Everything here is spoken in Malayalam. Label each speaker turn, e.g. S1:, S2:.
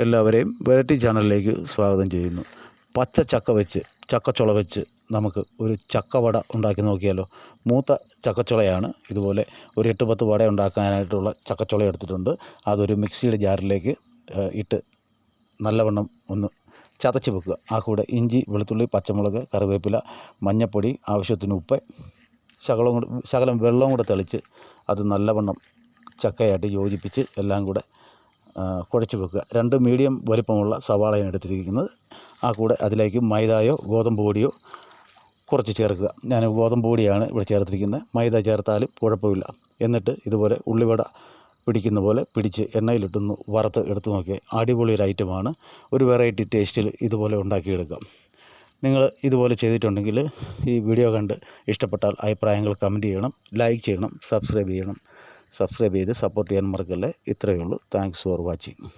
S1: എല്ലാവരെയും വെറൈറ്റി ചാനലിലേക്ക് സ്വാഗതം ചെയ്യുന്നു. പച്ച ചക്ക വെച്ച് ചക്കച്ചുള വെച്ച് നമുക്ക് ഒരു ചക്കവട ഉണ്ടാക്കി നോക്കിയാലോ. മൂത്ത ചക്കച്ചുളയാണ്. ഇതുപോലെ ഒരു 8-10 വട ഉണ്ടാക്കാനായിട്ടുള്ള ചക്കച്ചുള എടുത്തിട്ടുണ്ട്. അതൊരു മിക്സിയുടെ ജാറിലേക്ക് ഇട്ട് നല്ലവണ്ണം ഒന്ന് ചതച്ച് വെക്കുക. ആ കൂടെ ഇഞ്ചി, വെളുത്തുള്ളി, പച്ചമുളക്, കറിവേപ്പില, മഞ്ഞൾപ്പൊടി, ആവശ്യത്തിന് ഉപ്പ്, ശകലം വെള്ളം കൂടെ തെളിച്ച് അത് നല്ലവണ്ണം ചക്കയായിട്ട് യോജിപ്പിച്ച് എല്ലാം കൂടെ കുഴച്ച് വെക്കുക. 2 മീഡിയം വലിപ്പമുള്ള സവാളയാണ് എടുത്തിരിക്കുന്നത്. ആ കൂടെ അതിലേക്ക് മൈദയോ ഗോതമ്പ് പൊടിയോ കുറച്ച് ചേർക്കുക. ഞാൻ ഗോതമ്പ് പൊടിയാണ് ഇവിടെ ചേർത്തിരിക്കുന്നത്. മൈദ ചേർത്താലും കുഴപ്പമില്ല. എന്നിട്ട് ഇതുപോലെ ഉള്ളിവട പിടിക്കുന്ന പോലെ പിടിച്ച് എണ്ണയിലിട്ടൊന്ന് വറുത്ത് എടുത്ത് നോക്കിയാൽ അടിപൊളി ഒരു ഐറ്റമാണ്. ഒരു വെറൈറ്റി ടേസ്റ്റിൽ ഇതുപോലെ ഉണ്ടാക്കിയെടുക്കാം. നിങ്ങൾ ഇതുപോലെ ചെയ്തിട്ടുണ്ടെങ്കിൽ ഈ വീഡിയോ കണ്ട് ഇഷ്ടപ്പെട്ടാൽ അഭിപ്രായങ്ങൾ കമൻറ്റ് ചെയ്യണം, ലൈക്ക് ചെയ്യണം, സബ്സ്ക്രൈബ് ചെയ്ത് സപ്പോർട്ട് ചെയ്യാൻ മറക്കല്ലേ. ഇത്രയേ ഉള്ളൂ. Thanks for watching.